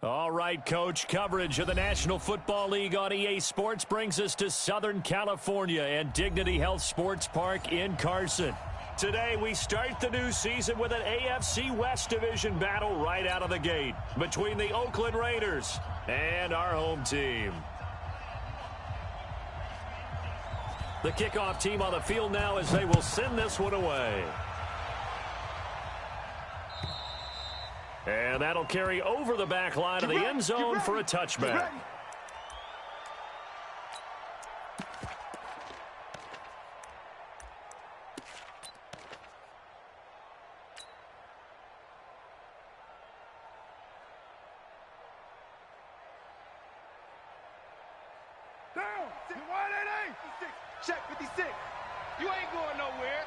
All right, Coach, coverage of the National Football League on EA Sports brings us to Southern California and Dignity Health Sports Park in Carson. Today, we start the new season with an AFC West Division battle right out of the gate between the Oakland Raiders and our home team. The kickoff team on the field now as they will send this one away. And that'll carry over the back line of the end zone for a touchback. Down. 188. Check 56. You ain't going nowhere.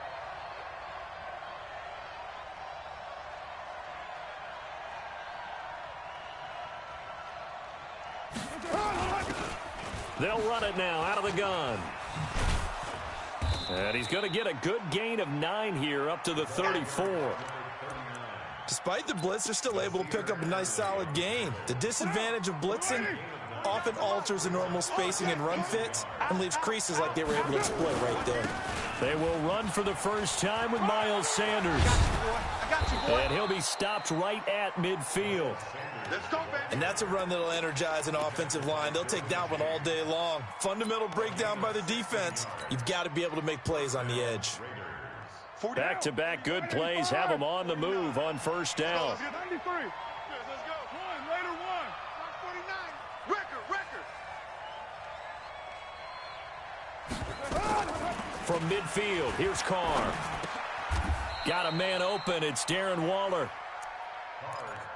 They'll run it now out of the gun. And he's going to get a good gain of 9 here up to the 34. Despite the blitz, they're still able to pick up a nice solid gain. The disadvantage of blitzing often alters the normal spacing and run fits and leaves creases like they were able to exploit right there. They will run for the first time with Miles Sanders. And he'll be stopped right at midfield. And that's a run that'll energize an offensive line. They'll take that one all day long. Fundamental breakdown by the defense. You've got to be able to make plays on the edge. Back-to-back good plays have them on the move on first down. 93. Let's go. One, Raider one. 49. Record. From midfield, here's Carr. Got a man open. It's Darren Waller.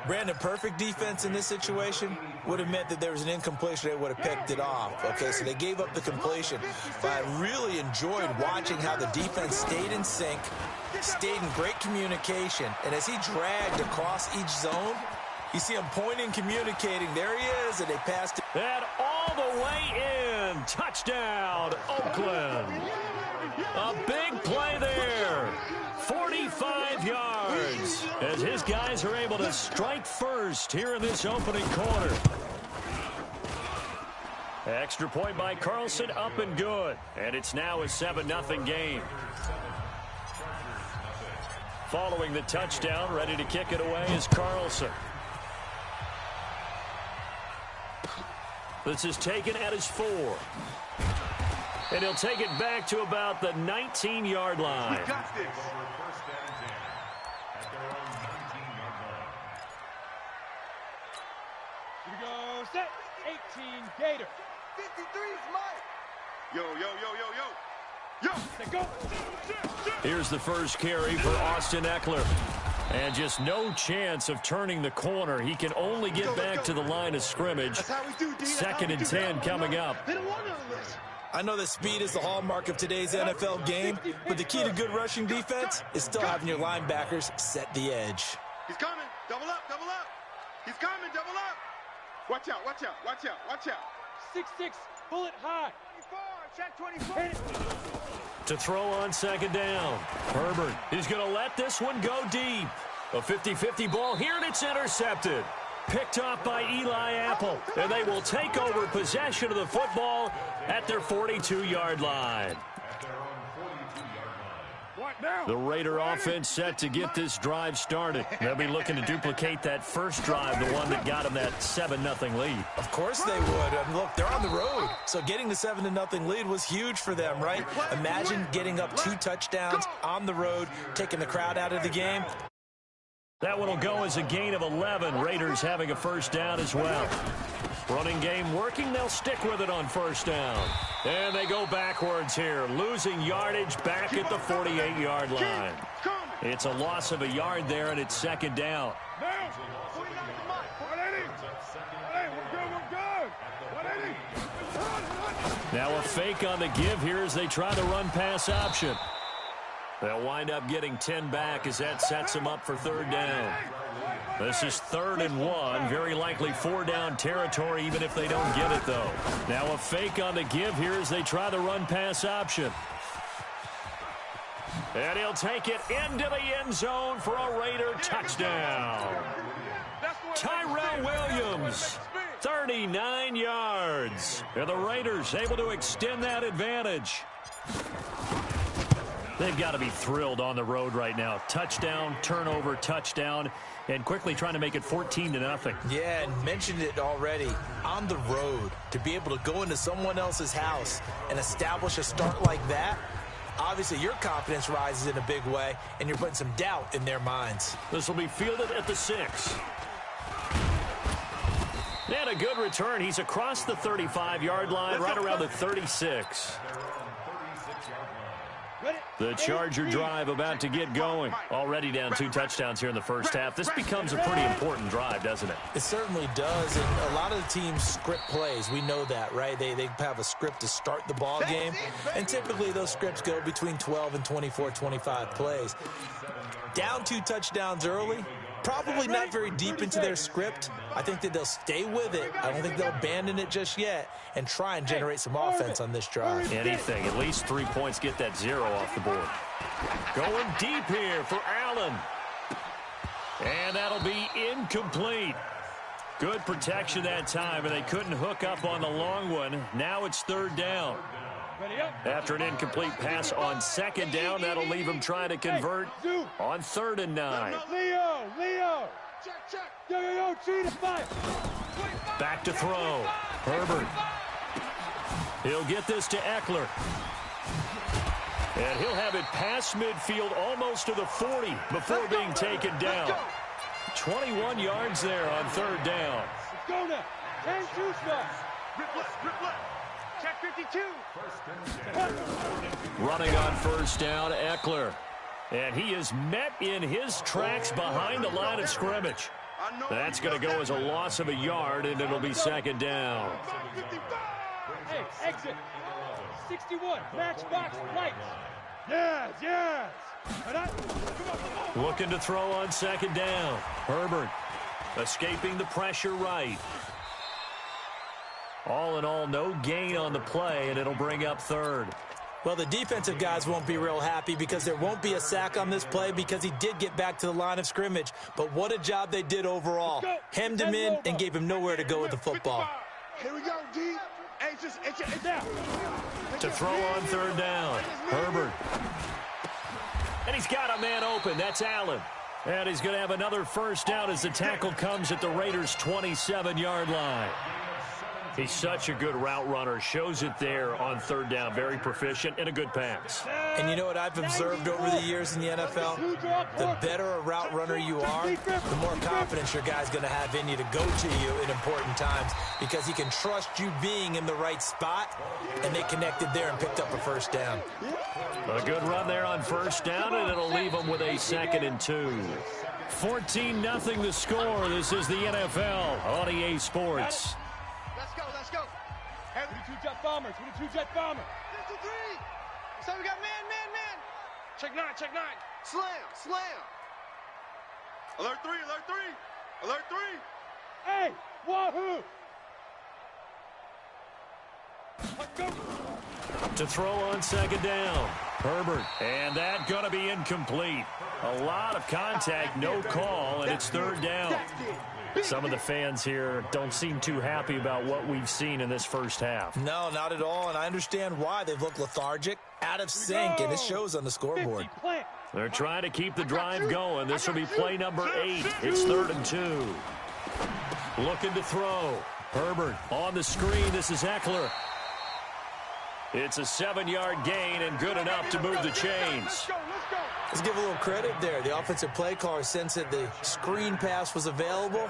Brandon, perfect defense in this situation would have meant that there was an incompletion. They would have picked it off. Okay, so they gave up the completion. But I really enjoyed watching how the defense stayed in sync, stayed in great communication. And as he dragged across each zone, you see him pointing, communicating. There he is, and they passed it. And all the way in. Touchdown, Oakland. A big play there. 45 yards as his guys are able to strike first here in this opening quarter. Extra point by Carlson, up and good. And it's now a 7-0 game. Following the touchdown, ready to kick it away is Carlson. This is taken at his 4. And he'll take it back to about the 19-yard line. We got this. Here we go. Set. 18 Gator. 53's Mike. Yo. Let's go. Here's the first carry for Austin Eckler. And just no chance of turning the corner. He can only get back to the line of scrimmage. Second and 10 coming up. I know that speed is the hallmark of today's NFL game, but the key to good rushing defense is still having your linebackers set the edge. He's coming. Double up. He's coming. Double up. Watch out. 6'6", bullet high. 24, check 24. To throw on second down. Herbert is going to let this one go deep. A 50-50 ball here, and it's intercepted. Picked off by Eli Apple, and they will take over possession of the football at their 42-yard line. The Raider offense set to get this drive started. They'll be looking to duplicate that first drive, the one that got them that 7-0 lead. Of course they would. Look, they're on the road, so getting the 7-0 lead was huge for them, right? Imagine getting up 2 touchdowns on the road, taking the crowd out of the game. That one will go as a gain of 11. Raiders having a first down as well. Running game working. They'll stick with it on first down. And they go backwards here, losing yardage back at the 48-yard line. It's a loss of a yard there, and it's second down. Now a fake on the give here as they try the run-pass option. They'll wind up getting 10 back as that sets them up for third down. This is 3rd and 1. Very likely 4-down territory even if they don't get it, though. Now a fake on the give here as they try the run-pass option. And he'll take it into the end zone for a Raider touchdown. Tyrell Williams, 39 yards. And the Raiders able to extend that advantage. They've got to be thrilled on the road right now. Touchdown, turnover, touchdown, and quickly trying to make it 14-0. Yeah, and mentioned it already. On the road, to be able to go into someone else's house and establish a start like that, obviously your confidence rises in a big way, and you're putting some doubt in their minds. This will be fielded at the 6. And a good return. He's across the 35-yard line, right around the 36. The Charger drive about to get going. Already down 2 touchdowns here in the first half. This becomes a pretty important drive, doesn't it? It certainly does, and a lot of the teams script plays. We know that, right? They have a script to start the ball game, and typically those scripts go between 12 and 24, 25 plays. Down 2 touchdowns early, probably not very deep into their script. I think that they'll stay with it. I don't think they'll abandon it just yet and try and generate some offense on this drive. Anything. At least 3 points, get that 0 off the board. Going deep here for Allen. And that'll be incomplete. Good protection that time, and they couldn't hook up on the long one. Now it's 3rd down. After an incomplete pass on 2nd down, that'll leave him trying to convert on 3rd and 9. Leo! Check! Yo, 3 to 5. Back to throw. Herbert. He'll get this to Eckler. And he'll have it past midfield almost to the 40 before being taken down. 21 yards there on 3rd down. Let's go now. 10-2 spot. Grip left. Check 52. Running on 1st down, Eckler. And he is met in his tracks behind the line of scrimmage. That's going to go as a loss of a yard, and it'll be 2nd down. Hey, exit. 61, matchbox lights. Yes. Looking to throw on 2nd down. Herbert escaping the pressure right. All in all, no gain on the play, and it'll bring up 3rd. Well, the defensive guys won't be real happy because there won't be a sack on this play because he did get back to the line of scrimmage. But what a job they did overall. Hemmed him in and gave him nowhere to go with the football. Here we go, D. It's down. To throw on 3rd down. Herbert. And he's got a man open. That's Allen. And he's going to have another 1st down as the tackle comes at the Raiders' 27-yard line. He's such a good route runner. Shows it there on 3rd down. Very proficient and a good pass. And you know what I've observed over the years in the NFL? The better a route runner you are, the more confidence your guy's going to have in you to go to you in important times because he can trust you being in the right spot, and they connected there and picked up a 1st down. A good run there on 1st down, and it'll leave them with a 2nd and 2. 14-0 the score. This is the NFL on EA Sports. Let's go. Hey, we the 2 jet bombers. 2 jet bombers. 2, 3. So we got man. Check 9. Slam. Alert 3. Hey, wahoo. Let's go. To throw on 2nd down. Herbert. And that going to be incomplete. A lot of contact, no call, and it's 3rd down. Some of the fans here don't seem too happy about what we've seen in this first half. No, not at all, and I understand why. They've looked lethargic, out of sync, and it shows on the scoreboard. They're trying to keep the drive going. This will be play number 8. It's 3rd and 2. Looking to throw. Herbert on the screen. This is Eckler. It's a 7-yard gain and good enough to move the chains. Let's give a little credit there. The offensive play caller sensed that the screen pass was available.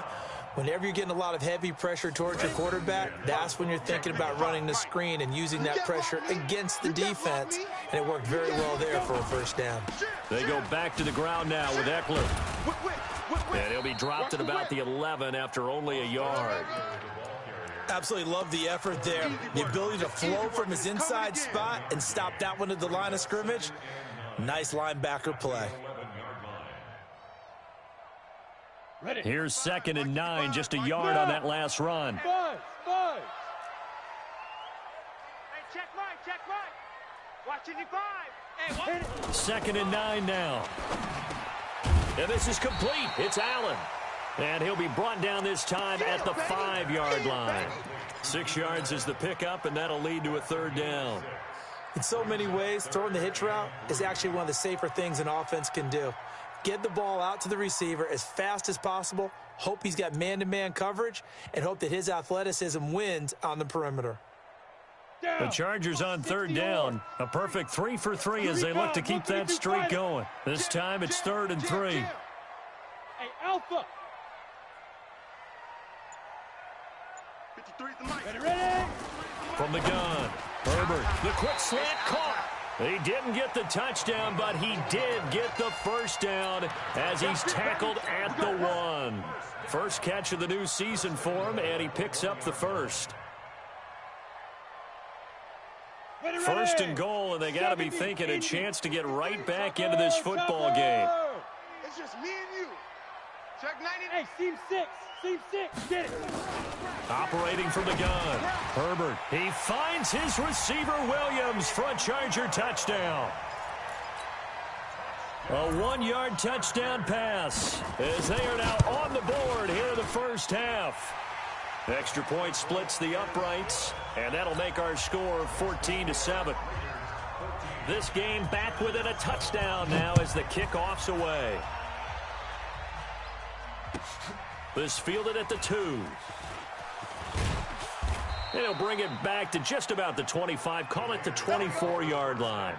Whenever you're getting a lot of heavy pressure towards your quarterback, that's when you're thinking about running the screen and using that pressure against the defense. And it worked very well there for a 1st down. They go back to the ground now with Eckler. And he'll be dropped at about the 11 after only a yard. Absolutely love the effort there. The ability to flow from his inside spot and stop that one at the line of scrimmage. Nice linebacker play. Here's 2nd and 9, just a yard on that last run. Buzz. Hey, check Mike. Watch 85. 2nd and 9 now. And this is complete. It's Allen. And he'll be brought down this time at the 5-yard line. 6 yards is the pickup, and that'll lead to a third down. In so many ways, throwing the hitch route is actually one of the safer things an offense can do. Get the ball out to the receiver as fast as possible, hope he's got man-to-man coverage, and hope that his athleticism wins on the perimeter. The Chargers on third down. A perfect 3 for 3 as they look to keep that streak going. This time it's 3rd and 3. Hey, Alpha. 53 is the mic. Ready? From the gun, Herbert, the quick slant caught. He didn't get the touchdown, but he did get the first down as he's tackled at the 1. First catch of the new season for him, and he picks up the first. First and goal, and they got to be thinking a chance to get right back into this football game. It's just me and you. Check 90. Hey, seam 6. Seam 6. Get it. Operating from the gun, Herbert. He finds his receiver, Williams, for a Charger touchdown. A 1-yard touchdown pass as they are now on the board here in the first half. Extra point splits the uprights, and that'll make our score 14-7. This game back within a touchdown now as the kickoff's away. This fielded at the 2. They'll bring it back to just about the 25, call it the 24-yard line.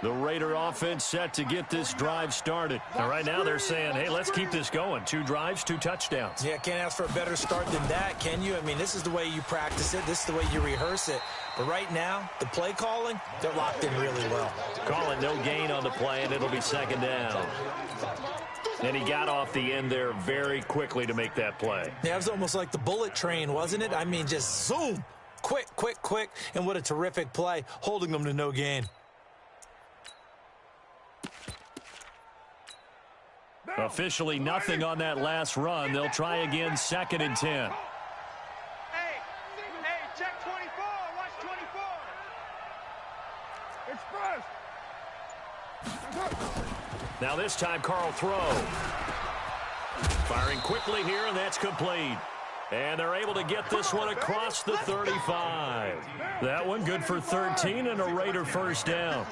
The Raider offense set to get this drive started. And right now they're saying, hey, let's keep this going. 2 drives, 2 touchdowns. Yeah, can't ask for a better start than that, can you? I mean, this is the way you practice it. This is the way you rehearse it. But right now, the play calling, they're locked in really well. Calling no gain on the play, and it'll be 2nd down. And he got off the end there very quickly to make that play. Yeah, it was almost like the bullet train, wasn't it? I mean, just zoom. Quick, quick, quick. And what a terrific play, holding them to no gain. Officially nothing on that last run. They'll try again, 2nd and 10. Hey, check 24. Watch 24. Express. Now this time, Carl throw. Firing quickly here, and that's complete. And they're able to get this one across the 35. That one good for 13 and a Raider first down.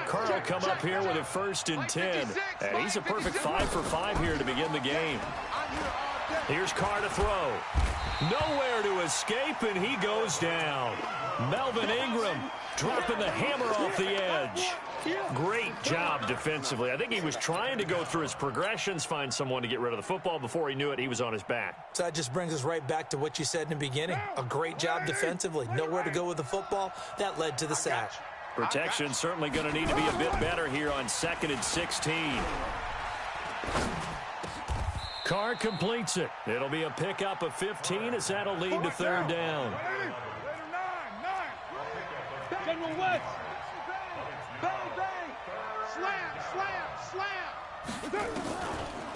Carl come up here with a 1st and 10. And he's a perfect 5 for 5 here to begin the game. Here's Carr to throw. Nowhere to escape, and he goes down. Melvin Ingram dropping the hammer off the edge. Great job defensively. I think he was trying to go through his progressions, find someone to get rid of the football. Before he knew it, he was on his back. So that just brings us right back to what you said in the beginning. A great job defensively. Nowhere to go with the football. That led to the sack. Protection certainly going to need to be a bit better here on 2nd and 16. Carr completes it. It'll be a pickup of 15 as that'll lead to 3rd down. General West. Bang, bang. Slam.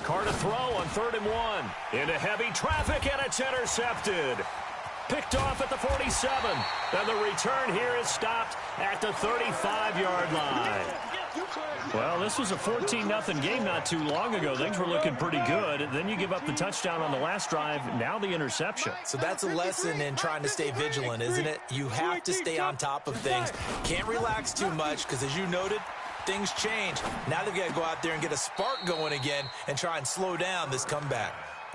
Carr to throw on 3rd and 1. Into heavy traffic, and it's intercepted. Picked off at the 47. And the return here is stopped at the 35-yard line. Well, this was a 14-0 game not too long ago. Things were looking pretty good. Then you give up the touchdown on the last drive. Now the interception. So that's a lesson in trying to stay vigilant, isn't it? You have to stay on top of things. Can't relax too much because, as you noted, things change. Now they've got to go out there and get a spark going again and try and slow down this comeback.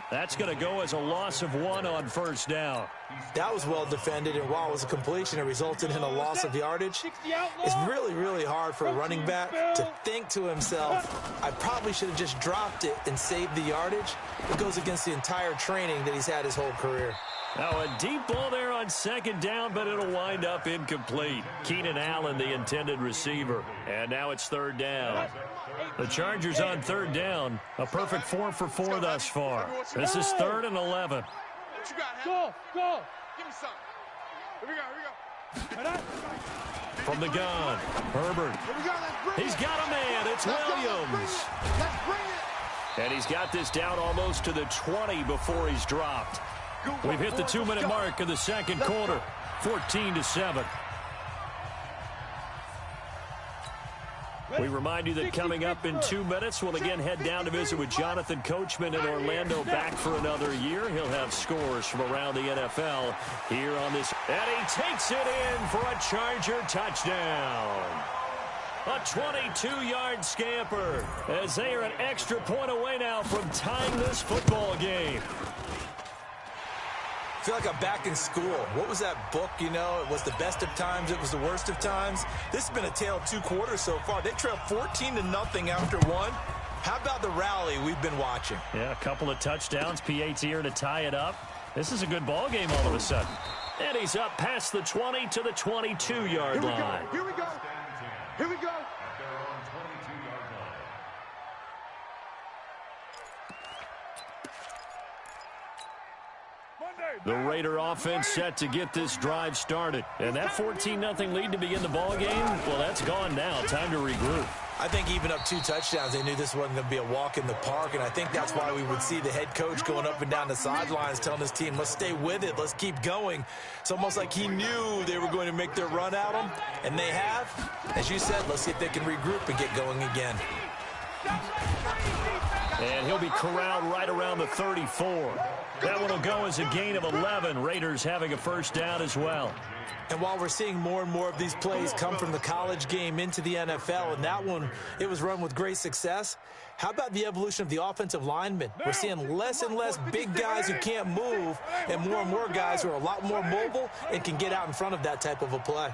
That's going to go as a loss of 1 on 1st down. That was well defended, and while it was a completion, it resulted in a loss of yardage. It's really, really hard for a running back to think to himself, I probably should have just dropped it and saved the yardage. It goes against the entire training that he's had his whole career. Now a deep ball there on 2nd down, but it'll wind up incomplete. Keenan Allen, the intended receiver. And now it's 3rd down. The Chargers on 3rd down. A perfect 4 for 4 thus far. This is 3rd and 11. Go. Give me some. Here we go. From the gun, Herbert. He's got a man. It's Williams. Let's bring it. And he's got this down almost to the 20 before he's dropped. We've hit the 2-minute mark of the 2nd quarter. 14-7. We remind you that coming up in 2 minutes, we'll again head down to visit with Jonathan Coachman in Orlando, back for another year. He'll have scores from around the NFL here on this. And he takes it in for a Charger touchdown. A 22-yard scamper as they are an extra point away now from tying this football game. I feel like I'm back in school. What was that book, you know? It was the best of times. It was the worst of times. This has been a tale of 2 quarters so far. They trailed 14-0 after 1. How about the rally we've been watching? Yeah, a couple of touchdowns. P.A.'s here to tie it up. This is a good ball game all of a sudden. And he's up past the 20 to the 22-yard line. Here we go. Here we go. The Raider offense set to get this drive started. And that 14-0 lead to begin the ball game, well, that's gone now. Time to regroup. I think even up 2 touchdowns, they knew this wasn't going to be a walk in the park, and I think that's why we would see the head coach going up and down the sidelines telling his team, let's stay with it, let's keep going. It's almost like he knew they were going to make their run at him, and they have. As you said, let's see if they can regroup and get going again. And he'll be corralled right around the 34. That one will go as a gain of 11. Raiders having a first down as well. And while we're seeing more and more of these plays come from the college game into the NFL, and that one, it was run with great success, how about the evolution of the offensive linemen? We're seeing less and less big guys who can't move and more guys who are a lot more mobile and can get out in front of that type of a play.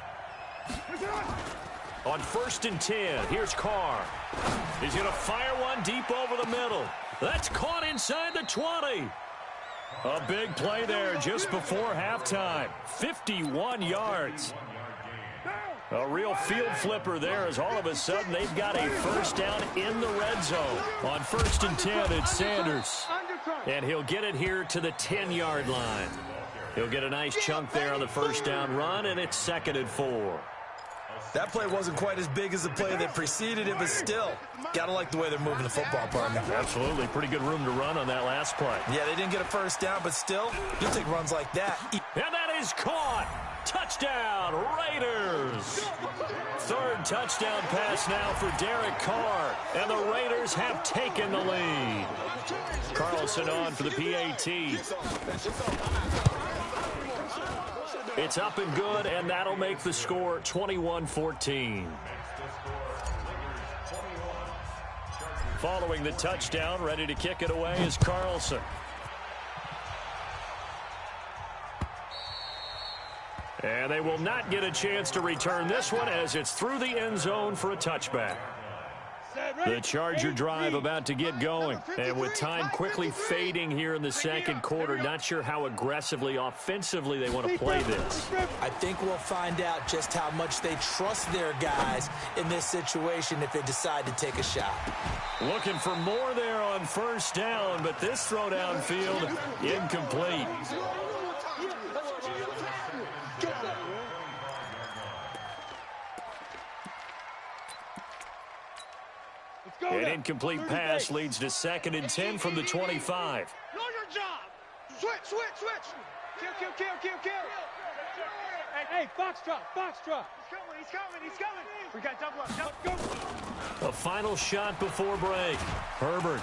On 1st and 10, here's Carr. He's going to fire one deep over the middle. That's caught inside the 20. A big play there just before halftime. 51 yards. A real field flipper there as all of a sudden they've got a first down in the red zone. On 1st and 10, it's Sanders. And he'll get it here to the 10-yard line. He'll get a nice chunk there on the first down run, and it's 2nd and 4. That play wasn't quite as big as the play that preceded it, but still, gotta like the way they're moving the football, partner. Absolutely. Pretty good room to run on that last play. Yeah, they didn't get a first down, but still, you take runs like that. And that is caught. Touchdown, Raiders. 3rd touchdown pass now for Derek Carr. And the Raiders have taken the lead. Carlson on for the PAT. It's up and good, and that'll make the score 21-14. Following the touchdown, ready to kick it away is Carlson. And they will not get a chance to return this one as it's through the end zone for a touchback. The Charger drive about to get going. And with time quickly fading here in the second quarter, not sure how aggressively, offensively they want to play this. I think we'll find out just how much they trust their guys in this situation if they decide to take a shot. Looking for more there on 1st down, but this throw downfield incomplete. An incomplete pass leads to 2nd and 10 from the 25. Know your job. Switch. Kill. Hey, Foxtrot. He's coming. We got double up. Go. A final shot before break. Herbert.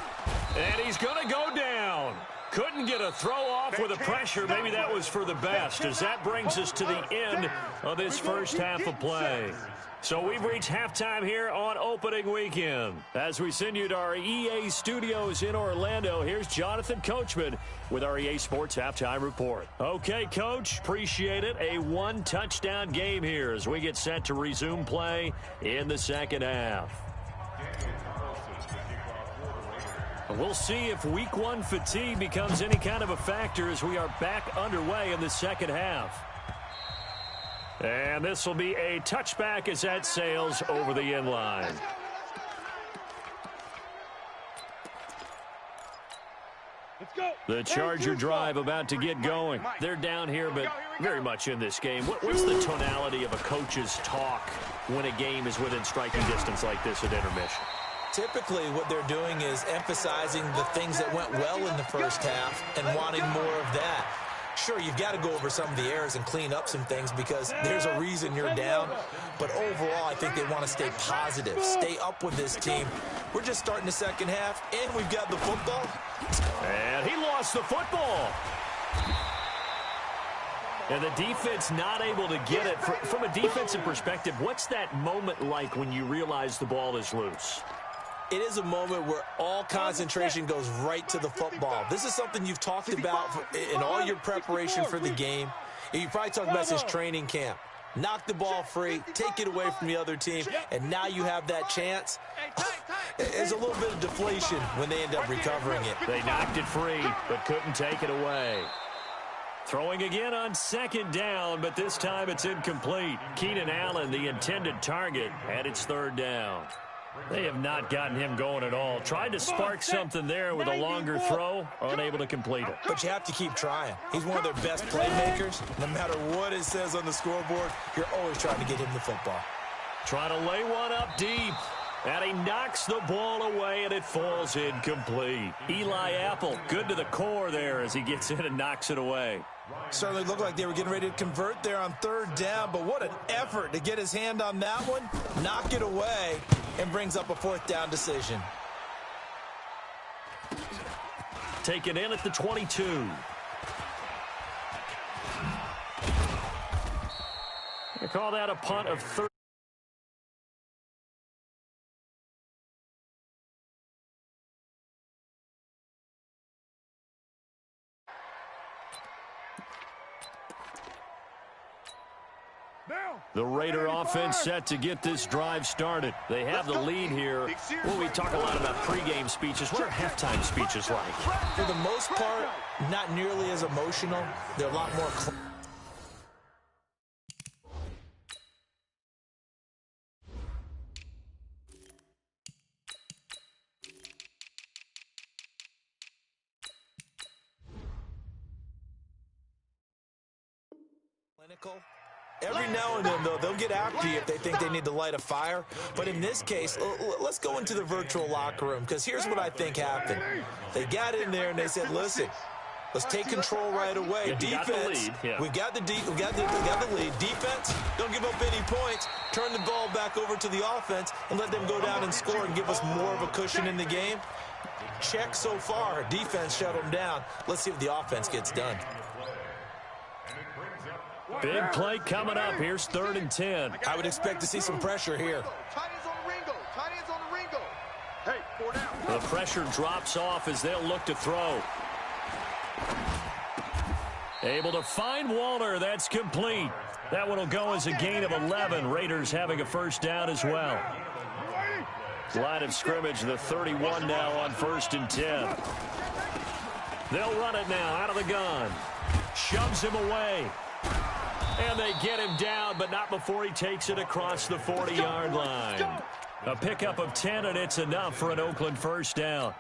And he's going to go down. Couldn't get a throw off with the pressure. Maybe that was for the best, as that brings us to the end of this first half of play. So we've reached halftime here on opening weekend. As we send you to our EA studios in Orlando, here's Jonathan Coachman with our EA Sports Halftime Report. Okay, Coach, appreciate it. A 1-touchdown game here as we get set to resume play in the second half. We'll see if week 1 fatigue becomes any kind of a factor as we are back underway in the second half. And this will be a touchback as that sails over the end line. The Charger drive about to get going. They're down here, but very much in this game. What's the tonality of a coach's talk when a game is within striking distance like this at intermission? Typically, what they're doing is emphasizing the things that went well in the first half and wanting more of that. Sure, you've got to go over some of the errors and clean up some things because there's a reason you're down. But overall, I think they want to stay positive, stay up with this team. We're just starting the second half, and we've got the football. And he lost the football. And the defense not able to get it. From a defensive perspective, what's that moment like when you realize the ball is loose? It is a moment where all concentration goes right to the football. This is something you've talked about in all your preparation for the game. You probably talked about since training camp. Knock the ball free, take it away from the other team, and now you have that chance. There's a little bit of deflation when they end up recovering it. They knocked it free, but couldn't take it away. Throwing again on second down, but this time it's incomplete. Keenan Allen, the intended target, and it's third down. They have not gotten him going at all. Tried to spark something there with a longer throw, unable to complete it. But you have to keep trying. He's one of their best playmakers. No matter what it says on the scoreboard, you're always trying to get him the football. Trying to lay one up deep. And he knocks the ball away, and it falls incomplete. Eli Apple, good to the core there as he gets in and knocks it away. Certainly looked like they were getting ready to convert there on third down, but what an effort to get his hand on that one, knock it away, and brings up a fourth down decision. Taken in at the 22. They call that a punt of 30. The Raider offense set to get this drive started. They have the lead here. Well, we talk a lot about pregame speeches. What are halftime speeches like? For the most part, not nearly as emotional. They're a lot more clinical. Every now and then, though, they'll get after you if they think they need to light a fire. But in this case, let's go into the virtual locker room, because here's what I think happened. They got in there and they said, listen, let's take control right away. Defense, we got the lead. Defense, don't give up any points. Turn the ball back over to the offense and let them go down and score and give us more of a cushion in the game. Check so far. Defense shut them down. Let's see if the offense gets done. Big play coming up. Here's 3rd and 10. I would expect to see some pressure here. Tight ends on the Ringo. Tight ends on the Ringo. Hey, 4 down. The pressure drops off as they'll look to throw. Able to find Waller. That's complete. That one will go as a gain of 11. Raiders having a first down as well. Line of scrimmage, the 31 now on 1st and 10. They'll run it now out of the gun. Shoves him away. And they get him down, but not before he takes it across the 40-yard line. A pickup of 10, and it's enough for an Oakland first down.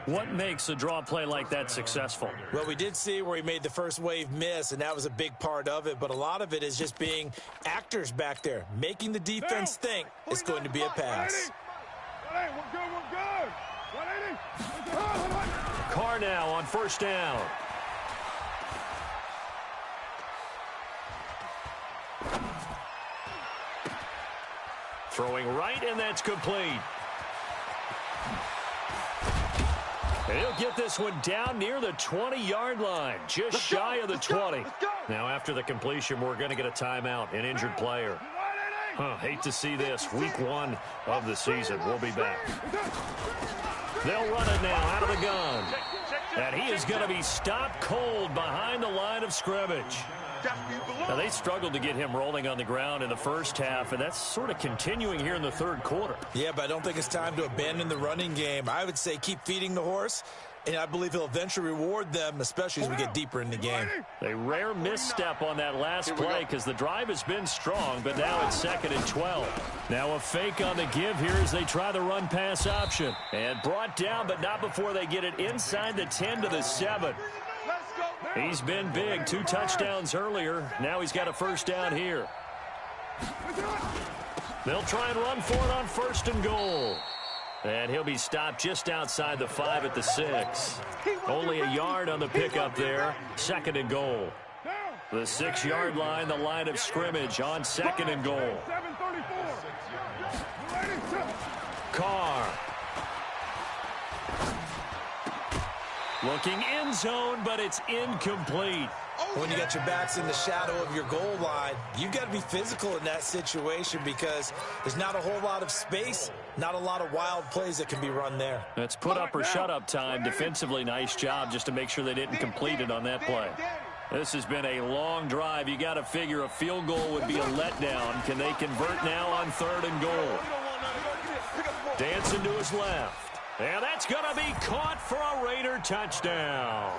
What makes a draw play like that successful? Well, we did see where he made the first wave miss, and that was a big part of it. But a lot of it is just being actors back there, making the defense think it's going to be a pass. Carr now on first down. Throwing right, and that's complete. He'll get this one down near the 20-yard line, just shy of the 20. Now, after the completion, we're going to get a timeout, an injured player. Hate to see this. Week 1 of the season. We'll be back. They'll run it now out of the gun. And he is going to be stopped cold behind the line of scrimmage. Now, they struggled to get him rolling on the ground in the first half, and that's sort of continuing here in the third quarter. Yeah, but I don't think it's time to abandon the running game. I would say keep feeding the horse, and I believe he'll eventually reward them, especially as we get deeper in the game. A rare misstep on that last play because the drive has been strong, but now it's 2nd and 12. Now a fake on the give here as they try the run-pass option. And brought down, but not before they get it inside the 10 to the 7. He's been big. 2 touchdowns earlier. Now he's got a first down here. They'll try and run for it on 1st and goal. And he'll be stopped just outside the 5 at the 6. Only a yard on the pickup there. 2nd and goal. The 6-yard line, the line of scrimmage on 2nd and goal. Carr. Looking end zone, but it's incomplete. When you got your backs in the shadow of your goal line, you've got to be physical in that situation because there's not a whole lot of space, not a lot of wild plays that can be run there. That's put up or shut up time. Defensively, nice job just to make sure they didn't complete it on that play. This has been a long drive. You got to figure a field goal would be a letdown. Can they convert now on 3rd and goal? Dancing to his left. And that's going to be caught for a Raider touchdown.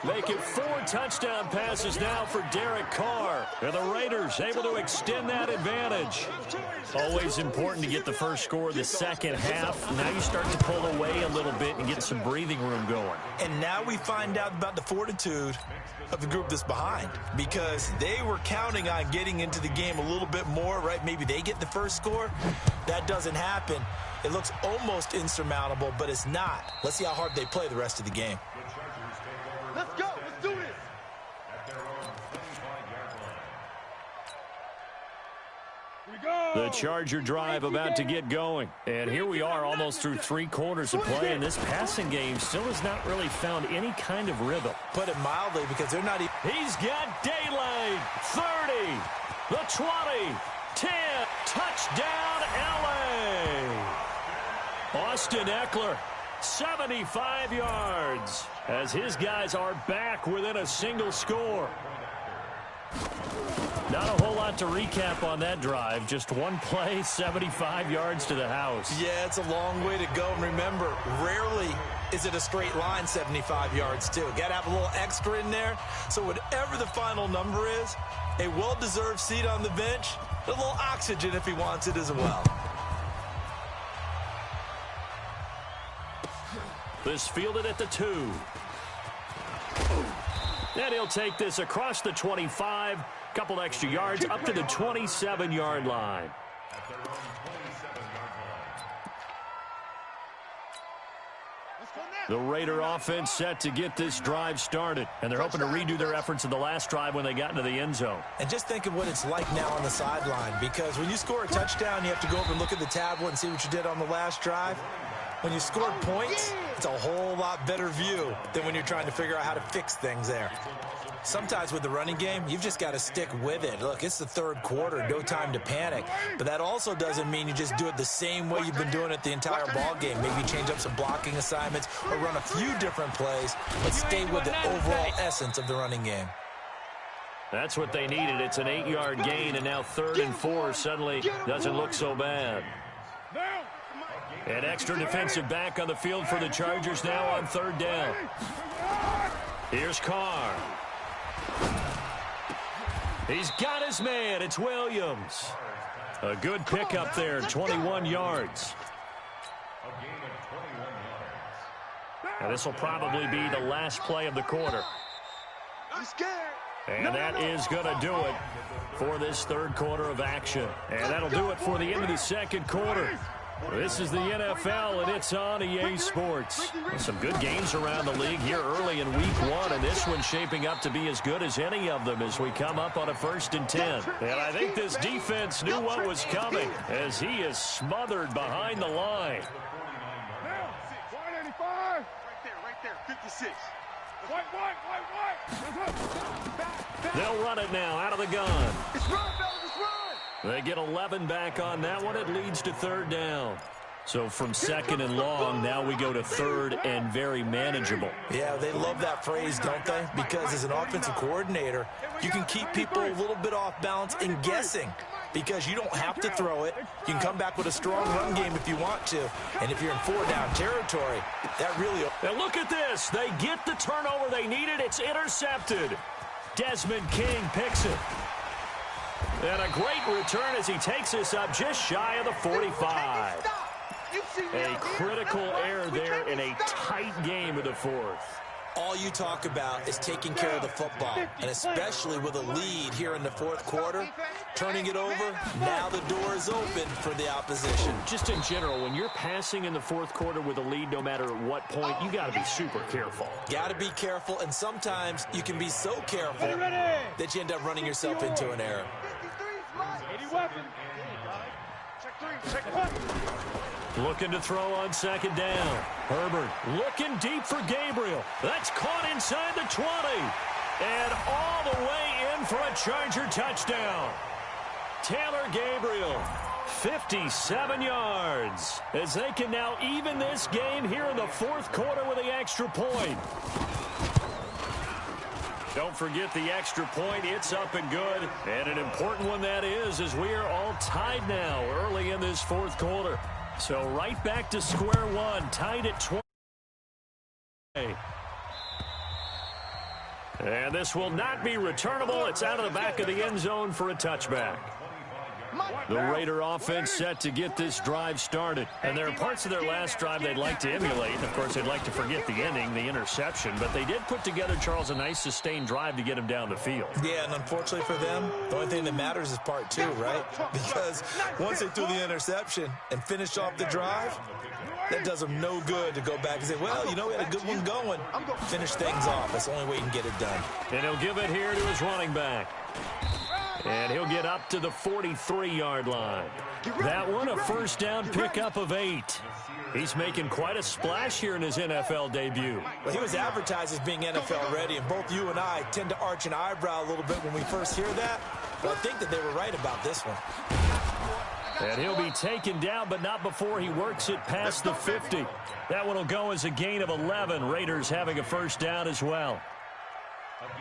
Make it 4 touchdown passes now for Derek Carr. And the Raiders able to extend that advantage. Always important to get the first score of the second half. Now you start to pull away a little bit and get some breathing room going. And now we find out about the fortitude of the group that's behind because they were counting on getting into the game a little bit more, right? Maybe they get the first score. That doesn't happen. It looks almost insurmountable, but it's not. Let's see how hard they play the rest of the game. Let's go. Let's do this. The Charger drive about to get going. And here we are almost through 3 quarters of play, and this passing game still has not really found any kind of rhythm. Put it mildly because they're not even... He's got daylight. 30, the 20, 10, touchdown L.A. Austin Eckler, 75 yards, as his guys are back within a single score. Not a whole lot to recap on that drive. Just one play, 75 yards to the house. Yeah, it's a long way to go. And remember, rarely is it a straight line 75 yards, too. Got to have a little extra in there. So whatever the final number is, a well-deserved seat on the bench, a little oxygen if he wants it as well. This fielded at the 2. And he'll take this across the 25. Couple extra yards up to the 27-yard line. The Raider offense set to get this drive started. And they're hoping to redo their efforts in the last drive when they got into the end zone. And just think of what it's like now on the sideline. Because when you score a touchdown, you have to go over and look at the tablet and see what you did on the last drive. When you scored points, it's a whole lot better view than when you're trying to figure out how to fix things there. Sometimes with the running game, you've just got to stick with it. Look, it's the 3rd quarter, no time to panic. But that also doesn't mean you just do it the same way you've been doing it the entire ball game. Maybe change up some blocking assignments or run a few different plays, but stay with the overall essence of the running game. That's what they needed. It's an 8-yard gain, and now 3rd and 4 suddenly doesn't look so bad. An extra defensive back on the field for the Chargers now on 3rd down. Here's Carr. He's got his man. It's Williams. A good pickup there, 21 yards. And this will probably be the last play of the quarter. And that is going to do it for this 3rd quarter of action. And that'll do it for the end of the 2nd quarter. This is the NFL, and it's on EA Sports. Some good games around the league here early in Week 1, and this one's shaping up to be as good as any of them as we come up on a 1st and 10. And I think this defense knew what was coming as he is smothered behind the line. Right there, 56. They'll run it now out of the gun. It's run, fellas, it's run. They get 11 back on that one. It leads to 3rd down. So from 2nd and long, now we go to 3rd and very manageable. Yeah, they love that phrase, don't they? Because as an offensive coordinator, you can keep people a little bit off balance and guessing because you don't have to throw it. You can come back with a strong run game if you want to. And if you're in 4-down territory, that really... Now look at this. They get the turnover they needed. It's intercepted. Desmond King picks it. And a great return as he takes us up just shy of the 45. A critical error there in a tight game of the 4th. all you talk about is taking care of the football, and especially with a lead here in the fourth quarter, turning it over, now the door is open for the opposition. Just in general, when you're passing in the fourth quarter with a lead, no matter at what point, you got to be super careful. Got to be careful, and sometimes you can be so careful that you end up running yourself into an error. Looking to throw on second down. Herbert looking deep for Gabriel. That's caught inside the 20. And all the way in for a Charger touchdown. Taylor Gabriel, 57 yards, as they can now even this game here in the fourth quarter with the extra point. Don't forget the extra point. It's up and good. And an important one that is, as we are all tied now early in this fourth quarter. So right back to square one, tied at 20. And this will not be returnable. It's out of the back of the end zone for a touchback. The Raider offense set to get this drive started. And there are parts of their last drive they'd like to emulate. And, of course, they'd like to forget the ending, the interception. But they did put together, Charles, a nice sustained drive to get him down the field. Yeah, and unfortunately for them, the only thing that matters is part two, right? Because once they threw the interception and finished off the drive, that does them no good to go back and say, well, you know, we had a good one going. Finish things off. That's the only way you can get it done. And he'll give it here to his running back. And he'll get up to the 43-yard line. That one, a first down pickup of 8. He's making quite a splash here in his NFL debut. Well, he was advertised as being NFL ready, and both you and I tend to arch an eyebrow a little bit when we first hear that. But I think that they were right about this one. And he'll be taken down, but not before he works it past the 50. That one will go as a gain of 11. Raiders having a first down as well.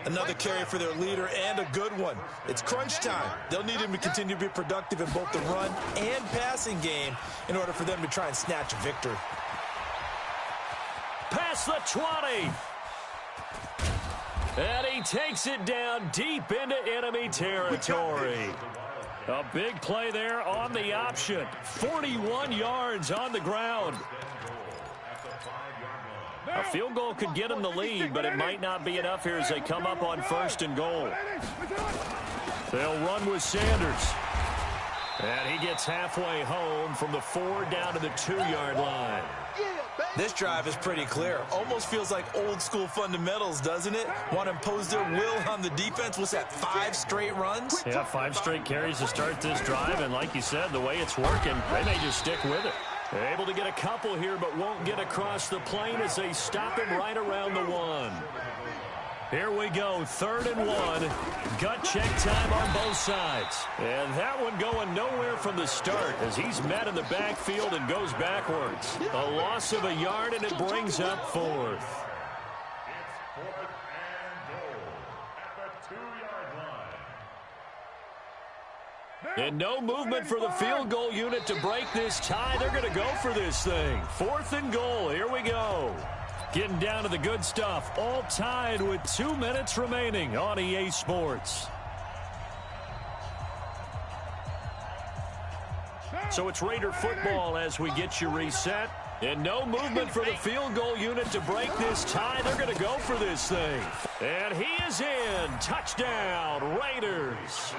Another carry for their leader, and a good one. It's crunch time. They'll need him to continue to be productive in both the run and passing game in order for them to try and snatch a victory. Past the 20. And he takes it down deep into enemy territory. A big play there on the option. 41 yards on the ground. A field goal could get him the lead, but it might not be enough here as they come up on first and goal. They'll run with Sanders. And he gets halfway home from the 4 down to the 2-yard line. This drive is pretty clear. Almost feels like old school fundamentals, doesn't it? Want to impose their will on the defense. What's that, 5 straight runs? Yeah, 5 straight carries to start this drive. And like you said, the way it's working, they may just stick with it. They're able to get a couple here, but won't get across the plane as they stop him right around the 1. Here we go, 3rd and 1. Gut check time on both sides. And that one going nowhere from the start as he's met in the backfield and goes backwards. A loss of a yard, and it brings up 4th. And no movement for the field goal unit to break this tie. They're going to go for this thing. 4th and goal. Here we go. Getting down to the good stuff. All tied with 2 minutes remaining on EA Sports. So it's Raider football as we get you reset. And no movement for the field goal unit to break this tie. They're going to go for this thing. And he is in. Touchdown, Raiders.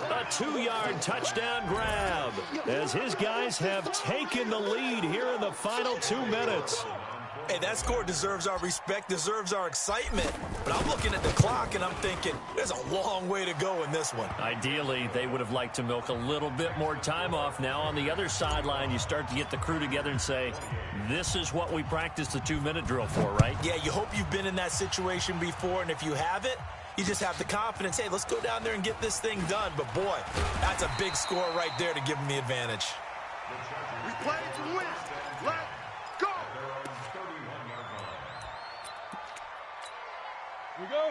A 2-yard touchdown grab as his guys have taken the lead here in the final 2 minutes. Hey, that score deserves our respect, deserves our excitement. But I'm looking at the clock, and I'm thinking there's a long way to go in this one. Ideally, they would have liked to milk a little bit more time off. Now, on the other sideline, you start to get the crew together and say, this is what we practiced the 2-minute drill for, right? Yeah, you hope you've been in that situation before, and if you haven't, you just have the confidence, hey, let's go down there and get this thing done. But, boy, that's a big score right there to give them the advantage. We play to win. Let's go.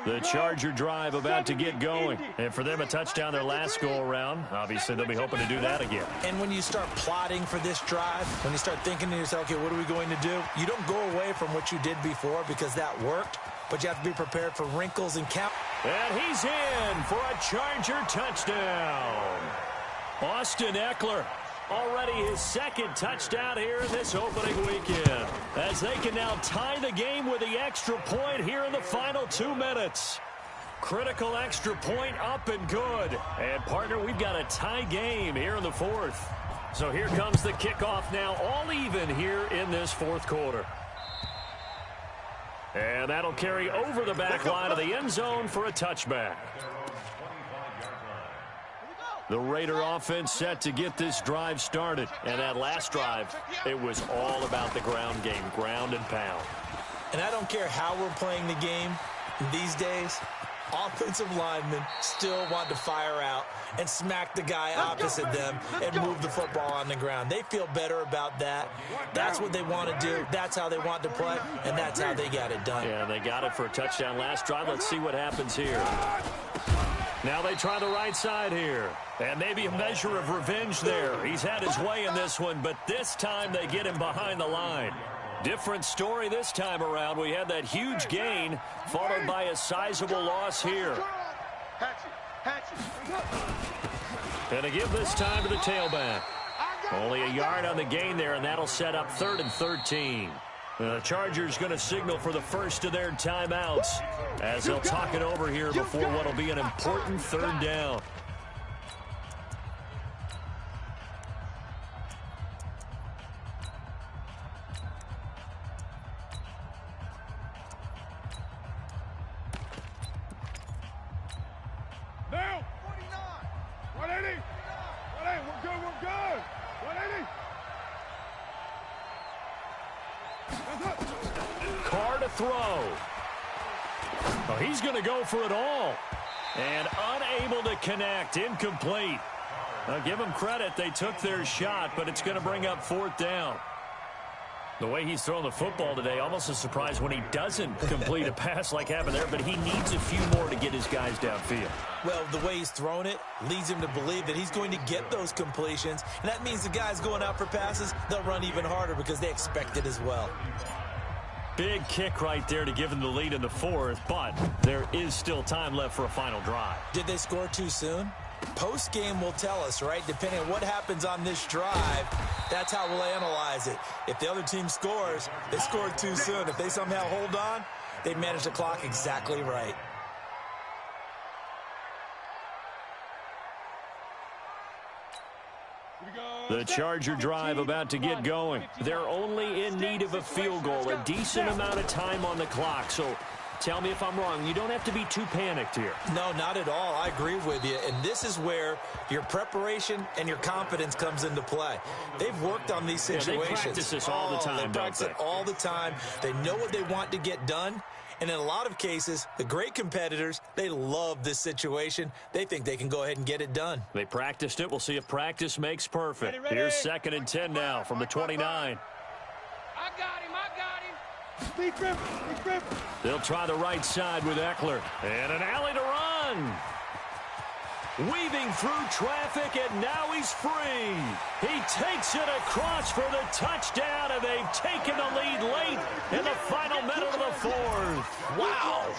The Charger drive about to get going. And for them, a touchdown their last go-around. Obviously, they'll be hoping to do that again. And when you start plotting for this drive, when you start thinking to yourself, okay, what are we going to do? You don't go away from what you did before because that worked. But you have to be prepared for wrinkles and count. And he's in for a Charger touchdown. Austin Eckler Already his second touchdown here in this opening weekend, as they can now tie the game with the extra point here in the final 2 minutes. Critical extra point up and good. And, partner, we've got a tie game here in the fourth. So here comes the kickoff now, all even here in this fourth quarter. And that'll carry over the back line of the end zone for a touchback. The Raider offense set to get this drive started. And that last drive, it was all about the ground game, ground and pound. And I don't care how we're playing the game these days, offensive linemen still want to fire out and smack the guy opposite them and move the football on the ground. They feel better about that. That's what they want to do. That's how they want to play, and that's how they got it done. Yeah, they got it for a touchdown last drive. Let's see what happens here. Now they try the right side here. And maybe a measure of revenge there. He's had his way in this one, but this time they get him behind the line. Different story this time around. We had that huge gain, followed by a sizable loss here. And to give this time to the tailback. Only a yard on the gain there, and that'll set up 3rd and 13. The Chargers going to signal for the first of their timeouts as they'll talk it over here before what will be an important 3rd down. Now, 180. 180, we're good. 180. Carr to throw. Oh, he's going to go for it all. And unable to connect. Incomplete. Now, give them credit. They took their shot, but it's going to bring up 4th down. The way he's throwing the football today, almost a surprise when he doesn't complete a pass like happened there, but he needs a few more to get his guys downfield. Well, the way he's thrown it leads him to believe that he's going to get those completions, and that means the guys going out for passes, they'll run even harder because they expect it as well. Big kick right there to give them the lead in the 4th, but there is still time left for a final drive. Did they score too soon? Post-game will tell us, right? Depending on what happens on this drive, that's how we'll analyze it. If the other team scores, they scored too soon. If they somehow hold on, they manage the clock exactly right. The Charger drive about to get going. They're only in need of a field goal, a decent amount of time on the clock. So tell me if I'm wrong. You don't have to be too panicked here. No, not at all. I agree with you. And this is where your preparation and your confidence comes into play. They've worked on these situations. Yeah, they practice this all the time, They practice it all the time. They know what they want to get done. And in a lot of cases, the great competitors, they love this situation. They think they can go ahead and get it done. They practiced it. We'll see if practice makes perfect. Ready. Here's 2nd and 10 now from the 29. I got him. Speed grip. They'll try the right side with Eckler. And an alley to run. Weaving through traffic, and now he's free. He takes it across for the touchdown, and they've taken the lead late in the final minute of the 4th. Wow.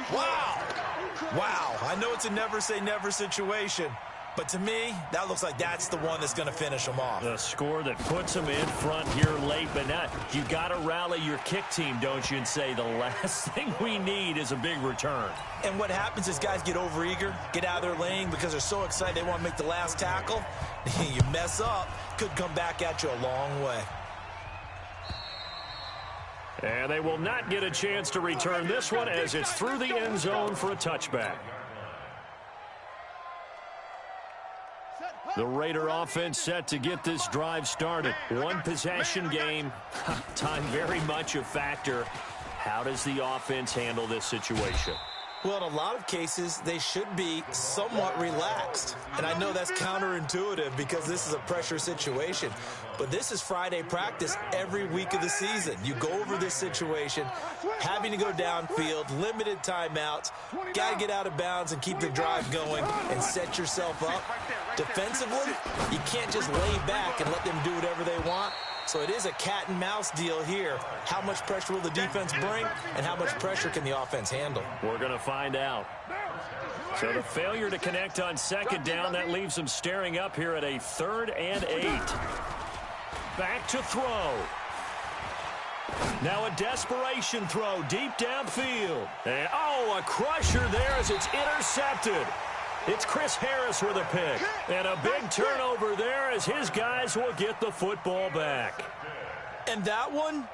I know it's a never say never situation, but to me, that looks like that's the one that's going to finish them off. The score that puts them in front here late, but not. You got to rally your kick team, don't you, and say the last thing we need is a big return. And what happens is guys get overeager, get out of their lane because they're so excited they want to make the last tackle. You mess up, could come back at you a long way. And they will not get a chance to return this one as it's through the end zone for a touchback. The Raider offense set to get this drive started. One possession game. Time very much a factor. How does the offense handle this situation? Well, in a lot of cases, they should be somewhat relaxed. And I know that's counterintuitive because this is a pressure situation. But this is Friday practice every week of the season. You go over this situation, having to go downfield, limited timeouts, got to get out of bounds and keep the drive going and set yourself up. Defensively, you can't just lay back and let them do whatever they want. So it is a cat and mouse deal here. How much pressure will the defense bring, and how much pressure can the offense handle? We're going to find out. So the failure to connect on 2nd down, that leaves them staring up here at a 3rd and 8. back to throw. Now a desperation throw deep downfield. And, a crusher there as it's intercepted. It's Chris Harris with a pick. And a big turnover there as his guys will get the football back. And that one,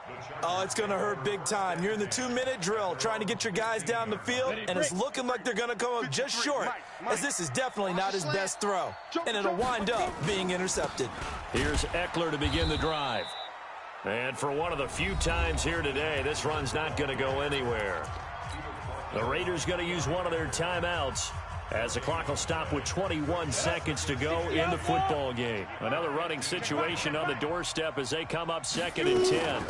it's going to hurt big time. You're in the 2-minute drill trying to get your guys down the field, and it's looking like they're going to come up just short, as this is definitely not his best throw, and it'll wind up being intercepted. Here's Eckler to begin the drive. And for one of the few times here today, this run's not going to go anywhere. The Raiders going to use one of their timeouts as the clock will stop with 21 seconds to go in the football game. Another running situation on the doorstep as they come up 2nd and 10.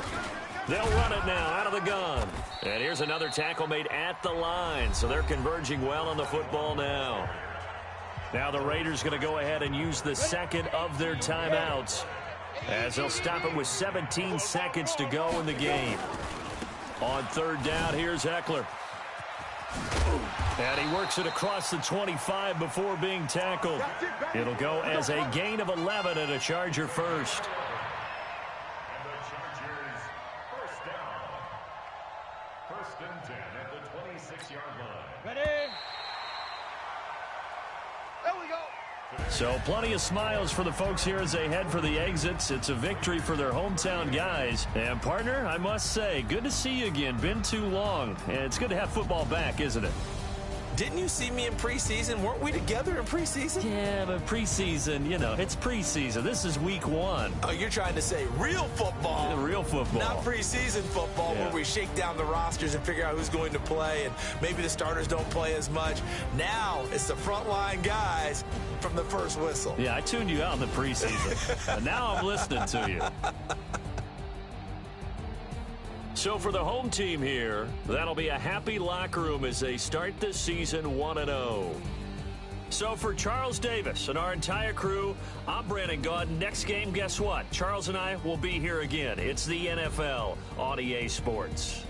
They'll run it now out of the gun. And here's another tackle made at the line, so they're converging well on the football now. Now the Raiders going to go ahead and use the second of their timeouts as they'll stop it with 17 seconds to go in the game. On 3rd down, here's Eckler. And he works it across the 25 before being tackled. It'll go as a gain of 11 and a Charger first. And the Chargers first down. 1st and 10 at the 26-yard line. Ready? There we go. So plenty of smiles for the folks here as they head for the exits. It's a victory for their hometown guys. And, partner, I must say, good to see you again. Been too long. And it's good to have football back, isn't it? Didn't you see me in preseason? Weren't we together in preseason? Yeah, but preseason, it's preseason. This is week 1. Oh, you're trying to say real football. Real football. Not preseason football Yeah. where we shake down the rosters and figure out who's going to play, and maybe the starters don't play as much. Now it's the frontline guys from the first whistle. Yeah, I tuned you out in the preseason. But now I'm listening to you. So for the home team here, that'll be a happy locker room as they start this season 1-0. So for Charles Davis and our entire crew, I'm Brandon Gaudin. Next game, guess what? Charles and I will be here again. It's the NFL on EA Sports.